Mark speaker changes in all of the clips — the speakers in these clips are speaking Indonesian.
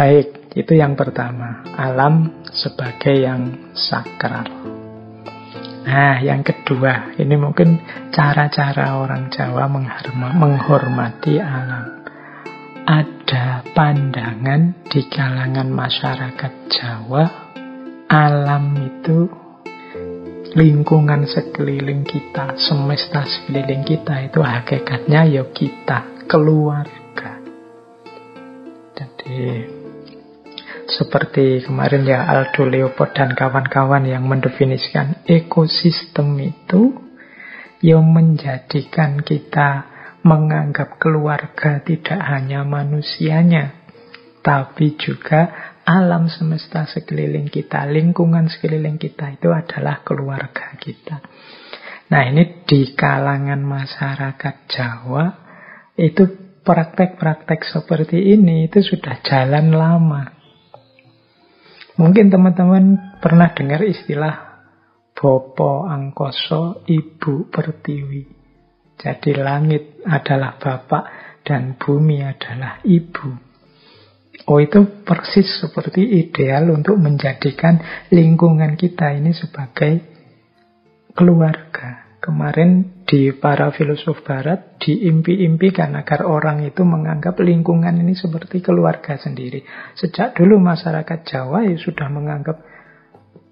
Speaker 1: Baik, itu yang pertama. Alam sebagai yang sakral. Nah, yang kedua, ini mungkin cara-cara orang Jawa menghormati alam. Ada pandangan di kalangan masyarakat Jawa, alam itu lingkungan sekeliling kita, semesta sekeliling kita, itu hakikatnya ya kita, keluarga. Jadi seperti kemarin ya Aldo Leopold dan kawan-kawan yang mendefinisikan ekosistem itu yang menjadikan kita menganggap keluarga tidak hanya manusianya, tapi juga alam semesta sekeliling kita, lingkungan sekeliling kita itu adalah keluarga kita. Nah, ini di kalangan masyarakat Jawa itu praktek-praktek seperti ini itu sudah jalan lama. Mungkin teman-teman pernah dengar istilah Bopo Angkoso, Ibu Pertiwi. Jadi langit adalah bapak dan bumi adalah ibu. Oh, itu persis seperti ideal untuk menjadikan lingkungan kita ini sebagai keluarga. Kemarin di para filosof barat diimpi-impikan agar orang itu menganggap lingkungan ini seperti keluarga sendiri. Sejak dulu masyarakat Jawa ya sudah menganggap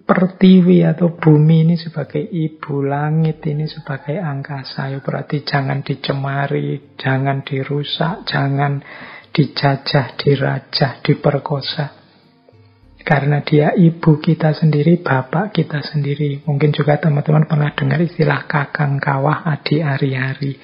Speaker 1: pertiwi atau bumi ini sebagai ibu, langit ini sebagai angkasa. Ya berarti jangan dicemari, jangan dirusak, jangan dijajah, dirajah, diperkosa. Karena dia ibu kita sendiri, bapak kita sendiri. Mungkin juga teman-teman pernah dengar istilah kakang kawah adi ari-ari.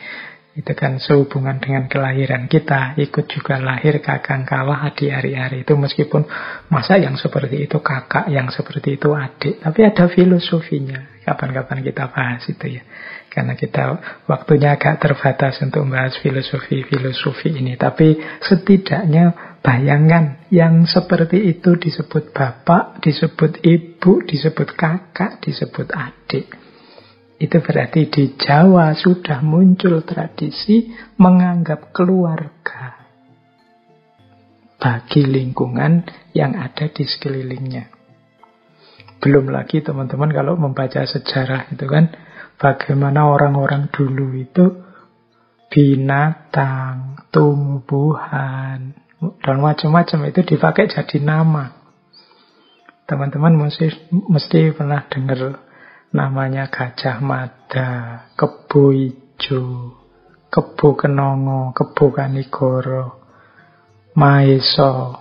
Speaker 1: Itu kan sehubungan dengan kelahiran kita. Ikut juga lahir kakang kawah adi ari-ari. Itu meskipun masa yang seperti itu kakak, yang seperti itu adik. Tapi ada filosofinya. Kapan-kapan kita bahas itu ya. Karena kita waktunya agak terbatas untuk membahas filosofi ini. Tapi setidaknya bayangkan yang seperti itu disebut bapak, disebut ibu, disebut kakak, disebut adik. Itu berarti di Jawa sudah muncul tradisi menganggap keluarga bagi lingkungan yang ada di sekelilingnya. Belum lagi teman-teman kalau membaca sejarah itu kan, bagaimana orang-orang dulu itu binatang, tumbuhan, dan macam-macam itu dipakai jadi nama. Teman-teman mesti pernah dengar namanya Gajah Mada, Kebo Ijo, Kebo Kenongo, Kebo Kanigoro, Maeso.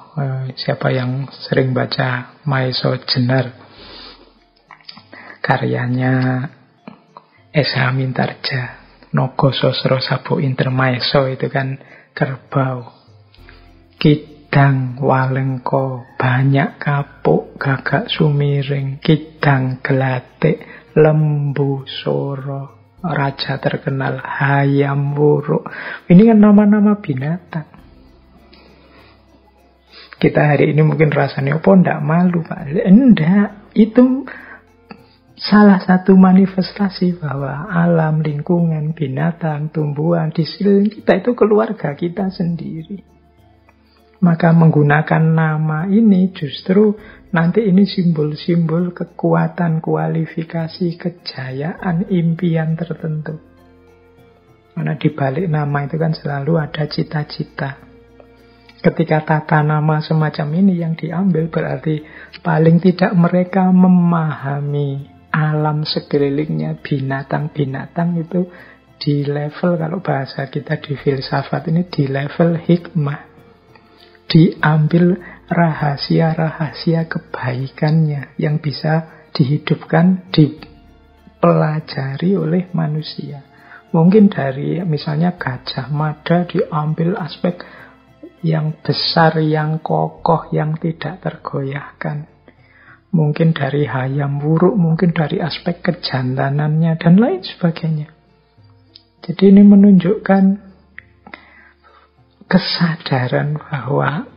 Speaker 1: Siapa yang sering baca Maeso Jenar? Karyanya S.H. Mintarja, Nogo Sosro Sabo Intermaeso, itu kan kerbau. Kidang walengko, banyak kapuk, gagak sumiring, kidang gelatik, lembu soro, raja terkenal, hayam wuruk. Ini kan nama-nama binatang. Kita hari ini mungkin rasanya, oh enggak malu Pak? Enggak, itu salah satu manifestasi bahwa alam, lingkungan, binatang, tumbuhan di sekeliling kita itu keluarga kita sendiri. Maka menggunakan nama ini justru nanti ini simbol-simbol kekuatan, kualifikasi, kejayaan, impian tertentu. Karena di balik nama itu kan selalu ada cita-cita. Ketika tata nama semacam ini yang diambil, berarti paling tidak mereka memahami alam sekelilingnya, binatang-binatang itu di level, kalau bahasa kita di filsafat ini, di level hikmah. Diambil rahasia-rahasia kebaikannya yang bisa dihidupkan, dipelajari oleh manusia. Mungkin dari misalnya Gajah Mada diambil aspek yang besar, yang kokoh, yang tidak tergoyahkan. Mungkin dari hayam wuruk, mungkin dari aspek kejantanannya, dan lain sebagainya. Jadi ini menunjukkan kesadaran bahwa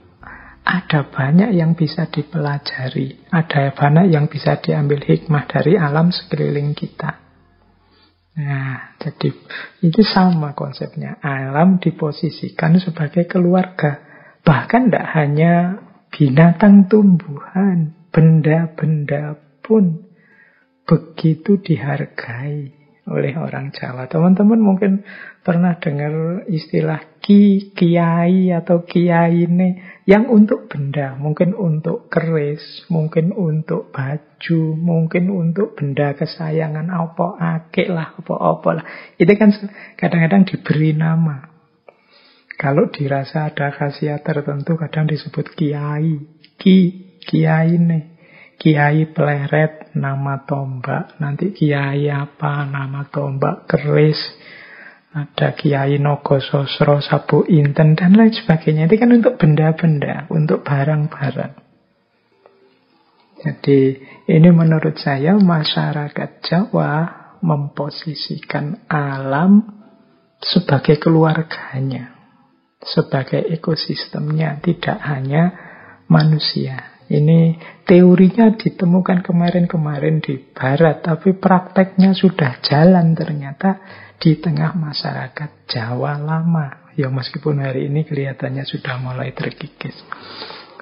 Speaker 1: ada banyak yang bisa dipelajari, ada banyak yang bisa diambil hikmah dari alam sekeliling kita. Nah, jadi itu sama konsepnya. Alam diposisikan sebagai keluarga. Bahkan tidak hanya binatang, tumbuhan, benda-benda pun begitu dihargai oleh orang Jawa. Teman-teman mungkin pernah dengar istilah kiai atau kiyaine yang untuk benda, mungkin untuk keris, mungkin untuk baju, mungkin untuk benda kesayangan, apa akik lah, apa-apa lah. Itu kan kadang-kadang diberi nama. Kalau dirasa ada khasiat tertentu kadang disebut kiai, kiyaine. Kiai Pleret, nama tombak. Nanti kiai apa, nama tombak, keris. Ada Kiai Nogososro, Sabu Inten, dan lain sebagainya. Itu kan untuk benda-benda, untuk barang-barang. Jadi ini menurut saya masyarakat Jawa memposisikan alam sebagai keluarganya, sebagai ekosistemnya, tidak hanya manusia. Ini teorinya ditemukan kemarin-kemarin di Barat, tapi prakteknya sudah jalan ternyata di tengah masyarakat Jawa lama. Ya meskipun hari ini kelihatannya sudah mulai terkikis.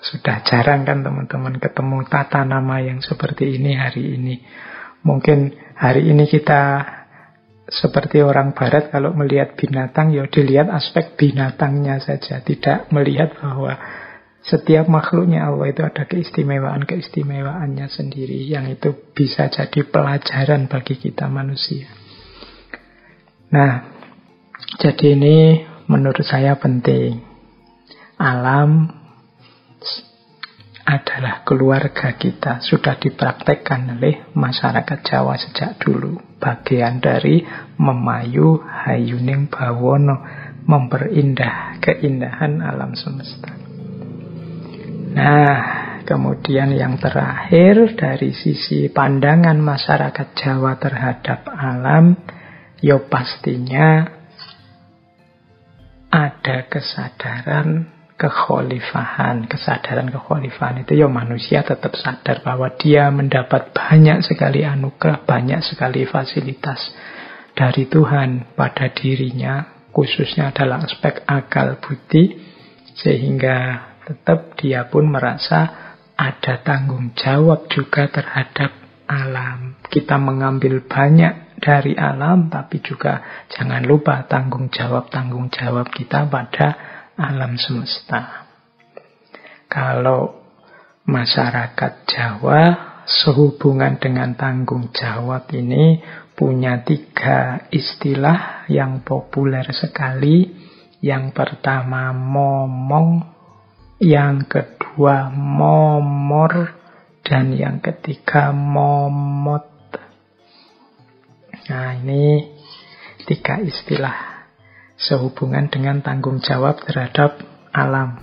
Speaker 1: Sudah jarang kan teman-teman ketemu tata nama yang seperti ini hari ini. Mungkin hari ini kita seperti orang Barat kalau melihat binatang, ya dilihat aspek binatangnya saja. Tidak melihat bahwa setiap makhluknya Allah itu ada keistimewaan-keistimewaannya sendiri, yang itu bisa jadi pelajaran bagi kita manusia. Nah, jadi ini menurut saya penting. Alam adalah keluarga kita, sudah dipraktekkan oleh masyarakat Jawa sejak dulu. Bagian dari memayu hayuning bawono, memperindah keindahan alam semesta. Nah, kemudian yang terakhir dari sisi pandangan masyarakat Jawa terhadap alam, ya pastinya ada kesadaran kekhalifahan. Kesadaran kekhalifahan itu ya manusia tetap sadar bahwa dia mendapat banyak sekali anugerah, banyak sekali fasilitas dari Tuhan pada dirinya, khususnya adalah aspek akal budi, sehingga tetap dia pun merasa ada tanggung jawab juga terhadap alam. Kita mengambil banyak dari alam, tapi juga jangan lupa tanggung jawab kita pada alam semesta. Kalau masyarakat Jawa sehubungan dengan tanggung jawab ini punya 3 istilah yang populer sekali. Yang pertama momong, yang kedua momor, dan yang ketiga momot. Nah, ini 3 istilah sehubungan dengan tanggung jawab terhadap alam.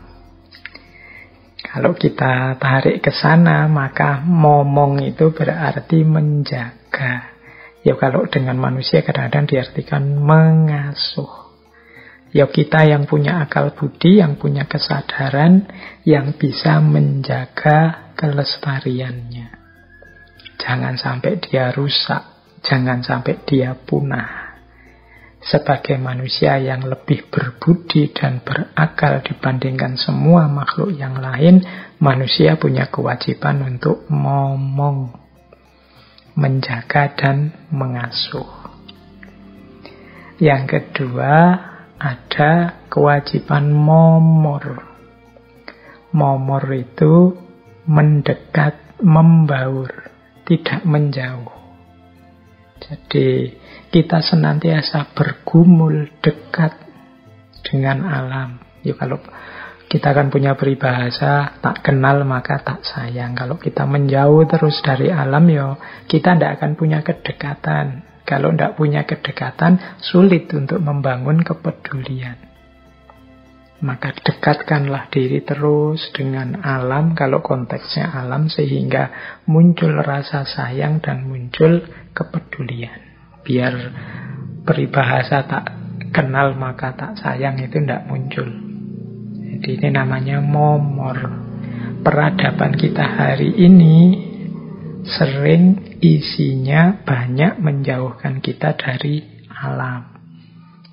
Speaker 1: Kalau kita tarik ke sana, maka momong itu berarti menjaga. Ya kalau dengan manusia kadang-kadang diartikan mengasuh. Ya kita yang punya akal budi, yang punya kesadaran, yang bisa menjaga kelestariannya. Jangan sampai dia rusak, jangan sampai dia punah. Sebagai manusia yang lebih berbudi dan berakal dibandingkan semua makhluk yang lain, manusia punya kewajiban untuk momong, menjaga dan mengasuh. Yang kedua, ada kewajiban momor. Momor itu mendekat, membaur, tidak menjauh. Jadi kita senantiasa bergumul dekat dengan alam. Ya kalau kita kan punya peribahasa, tak kenal maka tak sayang. Kalau kita menjauh terus dari alam, ya kita tidak akan punya kedekatan. Kalau tidak punya kedekatan, sulit untuk membangun kepedulian. Maka dekatkanlah diri terus dengan alam, kalau konteksnya alam, sehingga muncul rasa sayang dan muncul kepedulian. Biar peribahasa tak kenal maka tak sayang itu tidak muncul. Jadi ini namanya momor. Peradaban kita hari ini sering isinya banyak menjauhkan kita dari alam.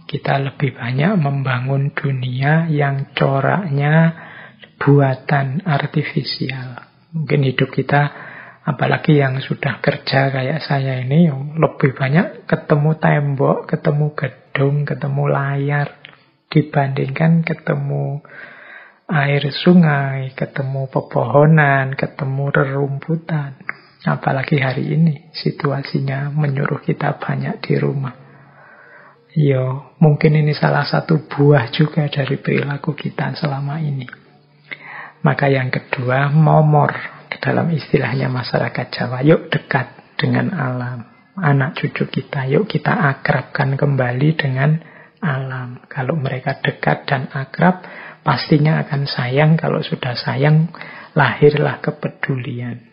Speaker 1: Kita lebih banyak membangun dunia yang coraknya buatan artifisial. Mungkin hidup kita, apalagi yang sudah kerja kayak saya ini, lebih banyak ketemu tembok, ketemu gedung, ketemu layar, dibandingkan ketemu air sungai, ketemu pepohonan, ketemu rerumputan. Apalagi hari ini situasinya menyuruh kita banyak di rumah. Mungkin ini salah satu buah juga dari perilaku kita selama ini. Maka yang kedua, momor dalam istilahnya masyarakat Jawa. Yuk dekat dengan alam. Anak cucu kita, yuk kita akrabkan kembali dengan alam. Kalau mereka dekat dan akrab, pastinya akan sayang. Kalau sudah sayang, lahirlah kepedulian.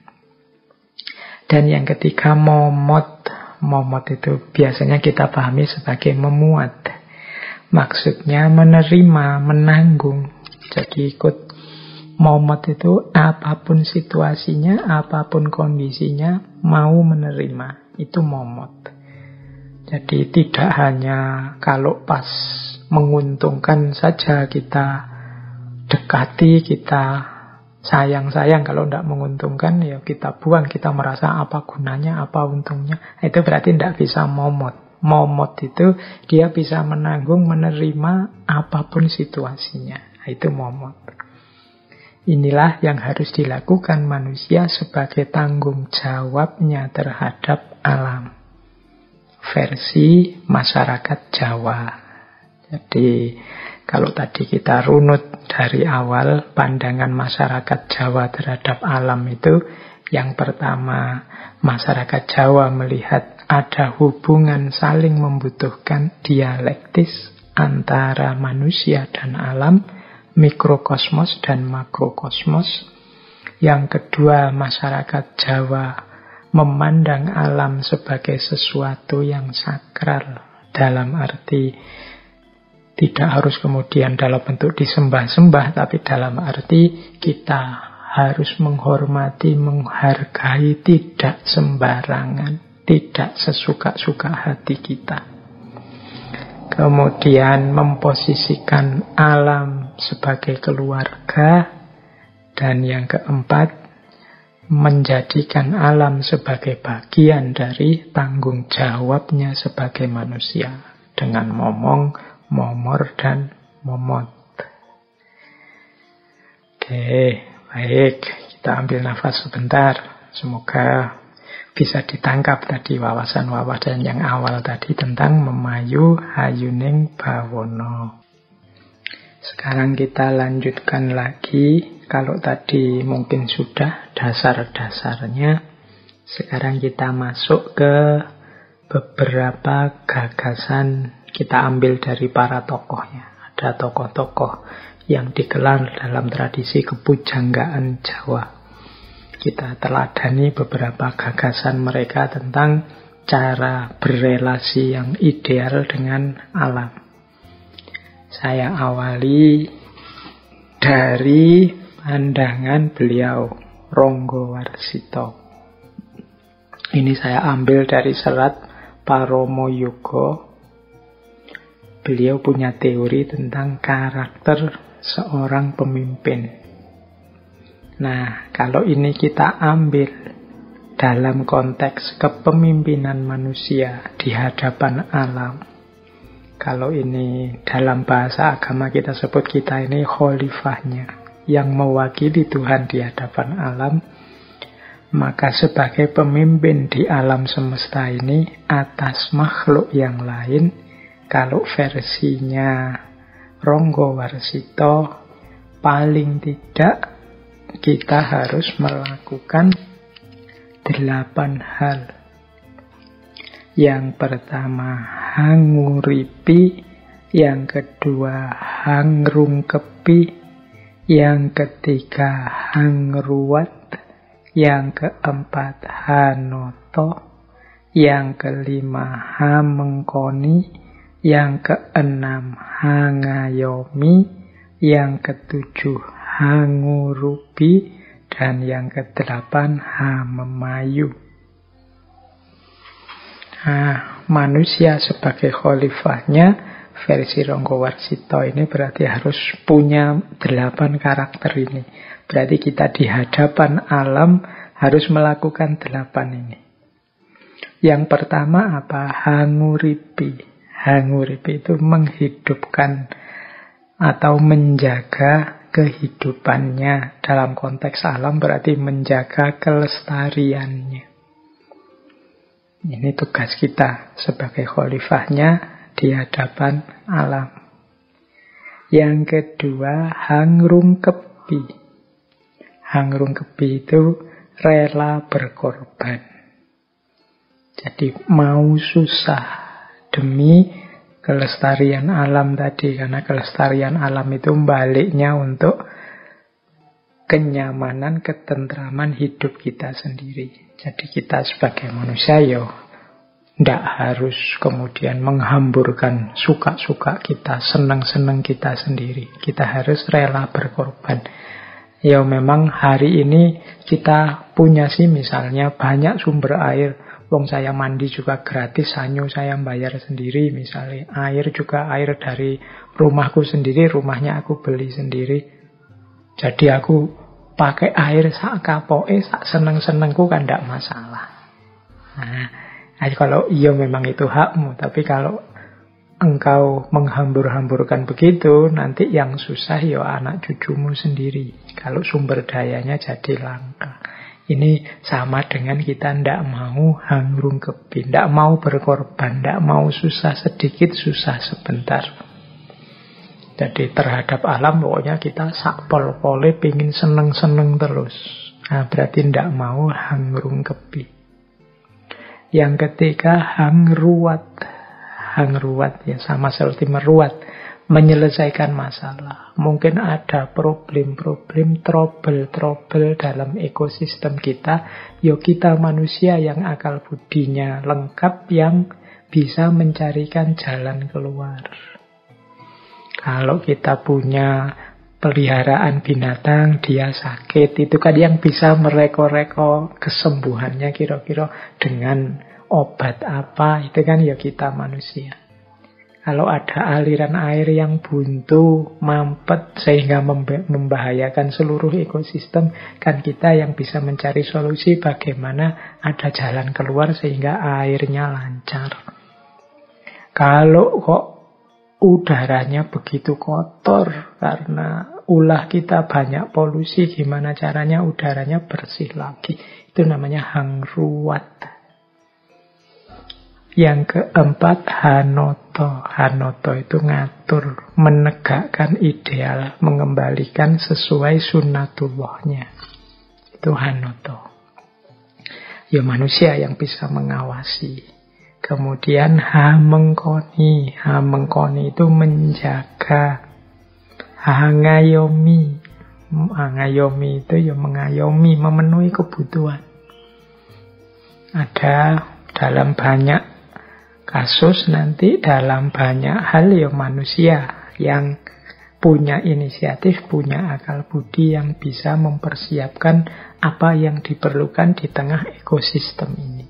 Speaker 1: Dan yang ketiga, momot. Momot itu biasanya kita pahami sebagai memuat. Maksudnya menerima, menanggung. Jadi ikut momot itu apapun situasinya, apapun kondisinya, mau menerima. Itu momot. Jadi tidak hanya kalau pas menguntungkan saja kita dekati, kita sayang-sayang. Kalau tidak menguntungkan, ya kita buang. Kita merasa apa gunanya, apa untungnya. Itu berarti tidak bisa momot. Momot itu dia bisa menanggung, menerima apapun situasinya. Itu momot. Inilah yang harus dilakukan manusia sebagai tanggung jawabnya terhadap alam. Versi masyarakat Jawa. Jadi kalau tadi kita runut dari awal pandangan masyarakat Jawa terhadap alam itu, yang pertama, masyarakat Jawa melihat ada hubungan saling membutuhkan dialektis antara manusia dan alam, mikrokosmos dan makrokosmos. Yang kedua, masyarakat Jawa memandang alam sebagai sesuatu yang sakral, dalam arti tidak harus kemudian dalam bentuk disembah-sembah, tapi dalam arti kita harus menghormati, menghargai, tidak sembarangan, tidak sesuka-suka hati kita. Kemudian memposisikan alam sebagai keluarga. Dan yang keempat, menjadikan alam sebagai bagian dari tanggung jawabnya sebagai manusia. Dengan momong, momor, dan momot. Oke, baik. Kita ambil nafas sebentar. Semoga bisa ditangkap tadi wawasan-wawasan yang awal tadi tentang memayu hayuning bawono. Sekarang kita lanjutkan lagi. Kalau tadi mungkin sudah dasar-dasarnya, sekarang kita masuk ke beberapa gagasan. Kita ambil dari para tokohnya. Ada tokoh-tokoh yang digelar dalam tradisi kepujanggaan Jawa. Kita teladani beberapa gagasan mereka tentang cara berrelasi yang ideal dengan alam. Saya awali dari pandangan beliau, Ronggo Warsito. Ini saya ambil dari serat Paromo Yugo. Beliau punya teori tentang karakter seorang pemimpin. Nah, kalau ini kita ambil dalam konteks kepemimpinan manusia di hadapan alam. Kalau ini dalam bahasa agama kita sebut kita ini khalifahnya, yang mewakili Tuhan di hadapan alam. Maka sebagai pemimpin di alam semesta ini atas makhluk yang lain, kalau versinya Ronggo Warsito, paling tidak kita harus melakukan 8 hal. Yang pertama, hanguripi. Yang kedua, hangrungkepi. Yang ketiga, hangruat. Yang keempat, hanoto. Yang kelima, hamengkoni. Yang keenam, hangayomi. Yang ketujuh, hangurupi. Dan yang kedelapan, hamemayu. Nah, manusia sebagai khalifahnya versi Ronggo Warsito ini berarti harus punya 8 karakter ini. Berarti kita di hadapan alam harus melakukan 8 ini. Yang pertama apa? Hanguripi. Hanguripi itu menghidupkan atau menjaga kehidupannya. Dalam konteks alam berarti menjaga kelestariannya. Ini tugas kita sebagai khalifahnya di hadapan alam. Yang kedua, hangrungkepi. Hangrungkepi itu rela berkorban. Jadi mau susah demi kelestarian alam tadi. Karena kelestarian alam itu baliknya untuk kenyamanan, ketentraman hidup kita sendiri. Jadi kita sebagai manusia tidak harus kemudian menghamburkan suka-suka kita, senang-senang kita sendiri. Kita harus rela berkorban. Memang hari ini kita punya sih misalnya banyak sumber air. Wong saya mandi juga gratis, sanyo saya bayar sendiri misalnya. Air juga air dari rumahku sendiri, rumahnya aku beli sendiri. Jadi aku pakai air sak kapoke, sak seneng-senengku kan tidak masalah. Nah, kalau memang itu hakmu, tapi kalau engkau menghambur-hamburkan begitu, nanti yang susah anak cucumu sendiri. Kalau sumber dayanya jadi langka. Ini sama dengan kita tidak mau hangrungkepi, tidak mau berkorban, tidak mau susah sedikit, susah sebentar. Jadi terhadap alam pokoknya kita sakpol-pole pingin seneng-seneng terus. Nah, berarti tidak mau hangrungkepi. Yang ketiga hangruat. Hangruat sama seperti meruat. Menyelesaikan masalah. Mungkin ada problem-problem, trouble-trouble dalam ekosistem kita. Kita manusia yang akal budinya lengkap, yang bisa mencarikan jalan keluar. Kalau kita punya peliharaan binatang, dia sakit, itu kan yang bisa mereko-reko kesembuhannya kira-kira dengan obat apa, itu kan kita manusia. Kalau ada aliran air yang buntu, mampet, sehingga membahayakan seluruh ekosistem, kan kita yang bisa mencari solusi bagaimana ada jalan keluar sehingga airnya lancar. Kalau kok udaranya begitu kotor karena ulah kita banyak polusi, gimana caranya udaranya bersih lagi? Itu namanya hangruat. Yang keempat, hanoto. Hanoto itu ngatur, menegakkan ideal, mengembalikan sesuai sunnatullahnya. Itu hanoto. Manusia yang bisa mengawasi. Kemudian hamengkoni. Hamengkoni itu menjaga. Hangayomi. Hangayomi itu mengayomi, memenuhi kebutuhan. Ada dalam banyak kasus nanti, dalam banyak hal manusia yang punya inisiatif, punya akal budi yang bisa mempersiapkan apa yang diperlukan di tengah ekosistem ini.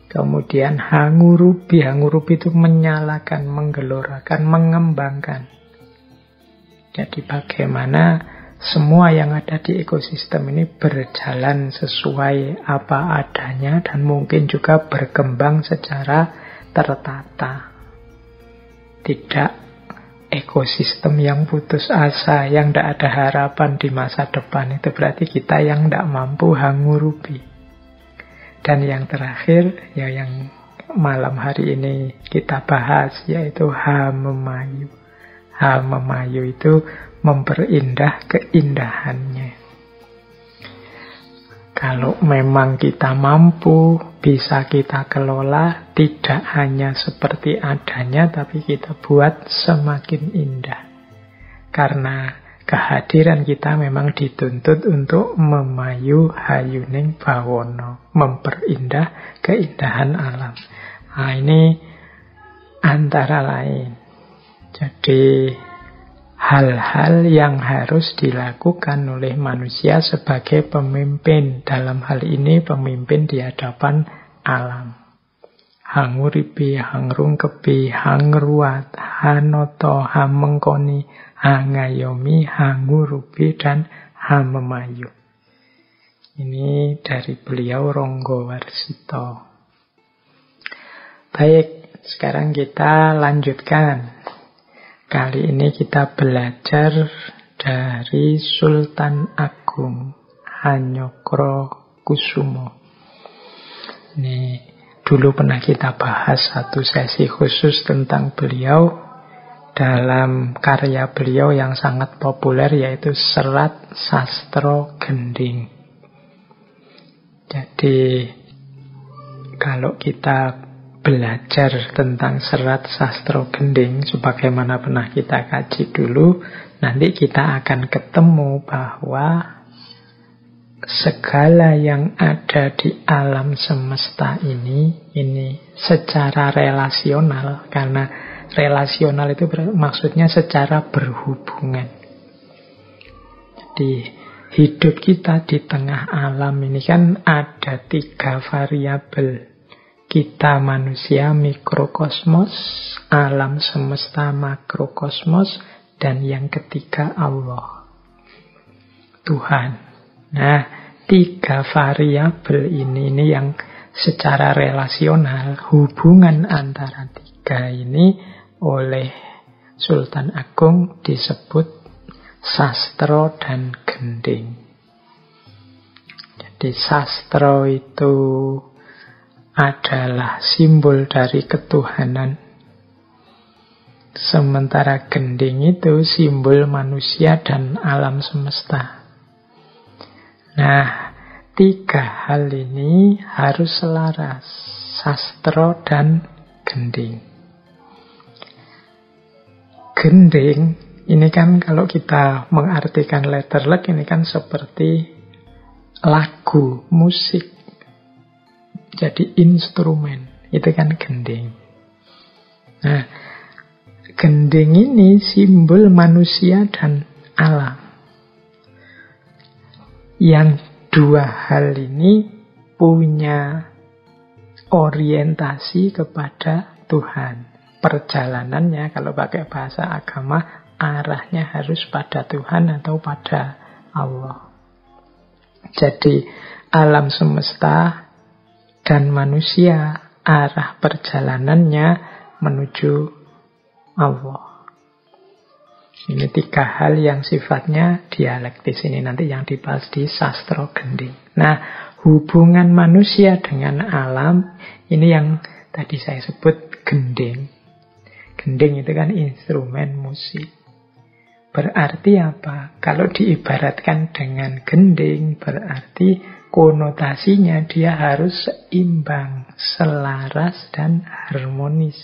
Speaker 1: Kemudian hangurubi. Hangurubi itu menyalakan, menggelorakan, mengembangkan. Jadi bagaimana semua yang ada di ekosistem ini berjalan sesuai apa adanya dan mungkin juga berkembang secara tertata. Tidak ekosistem yang putus asa, yang tidak ada harapan di masa depan. Itu berarti kita yang tidak mampu hangurubi. Dan yang terakhir, yang malam hari ini kita bahas, yaitu hamemayu. Hamemayu itu memperindah keindahannya. Kalau memang kita mampu, bisa kita kelola, tidak hanya seperti adanya, tapi kita buat semakin indah. Karena kehadiran kita memang dituntut untuk memayu hayuning bawono, memperindah keindahan alam. Nah, ini antara lain. Jadi hal-hal yang harus dilakukan oleh manusia sebagai pemimpin. Dalam hal ini pemimpin di hadapan alam. hanguripi, hangrungkepi, hangruat, hanoto, hamengkoni, hangayomi, hangurupi, dan hamemayu. Ini dari beliau Ronggowarsito. Baik, sekarang kita lanjutkan. Kali ini kita belajar dari Sultan Agung Hanyokrokusumo. Ini dulu pernah kita bahas satu sesi khusus tentang beliau dalam karya beliau yang sangat populer, yaitu Serat Sastro Gending. Jadi kalau kita belajar tentang Serat Sastro Gending, sebagaimana pernah kita kaji dulu, nanti kita akan ketemu bahwa segala yang ada di alam semesta ini secara relasional, karena relasional itu maksudnya secara berhubungan. Jadi hidup kita di tengah alam ini kan ada 3 variabel. Kita manusia mikrokosmos, alam semesta makrokosmos, dan yang ketiga Allah, Tuhan. Nah, 3 variabel ini yang secara relasional, hubungan antara 3 ini oleh Sultan Agung disebut sastro dan gending. Jadi sastro itu adalah simbol dari ketuhanan, sementara gending itu simbol manusia dan alam semesta. Nah, 3 hal ini harus selaras, sastro dan gending. Gending ini kan kalau kita mengartikan letterlek, ini kan seperti lagu, musik. Jadi instrumen, itu kan gending. Nah, gending ini simbol manusia dan alam. Yang 2 hal ini punya orientasi kepada Tuhan. Perjalanannya, kalau pakai bahasa agama, arahnya harus pada Tuhan atau pada Allah. Jadi alam semesta dan manusia, arah perjalanannya menuju Allah. Ini 3 hal yang sifatnya dialektis. Ini nanti yang dibahas di Sastro Gending. Nah, hubungan manusia dengan alam, ini yang tadi saya sebut gending. Gending itu kan instrumen musik. Berarti apa? Kalau diibaratkan dengan gending, berarti konotasinya dia harus seimbang, selaras, dan harmonis.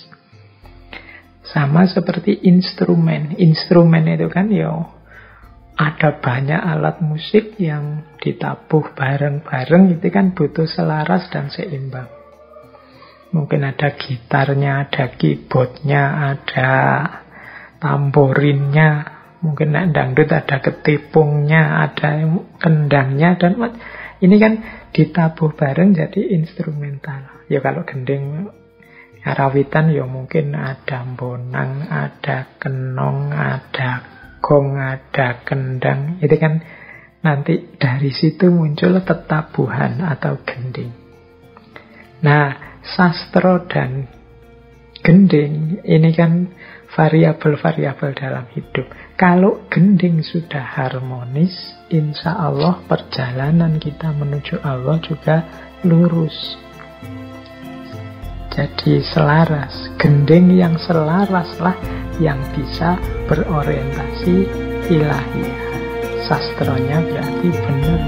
Speaker 1: Sama seperti instrumen. Instrumen itu kan ada banyak alat musik yang ditabuh bareng-bareng, itu kan butuh selaras dan seimbang. Mungkin ada gitarnya, ada keyboardnya, ada tamborinnya. Mungkin dangdut ada ketipungnya, ada kendangnya, dan ini kan ditabuh bareng jadi instrumental. Ya kalau gending Karawitan mungkin ada bonang, ada kenong, ada gong, ada kendang. Itu kan nanti dari situ muncul tetabuhan atau gending. Nah, sastro dan gending ini kan variabel-variabel dalam hidup. Kalau gending sudah harmonis, insya Allah perjalanan kita menuju Allah juga lurus. Jadi selaras. Gending yang selaraslah yang bisa berorientasi ilahiyah. Sastronya berarti benar.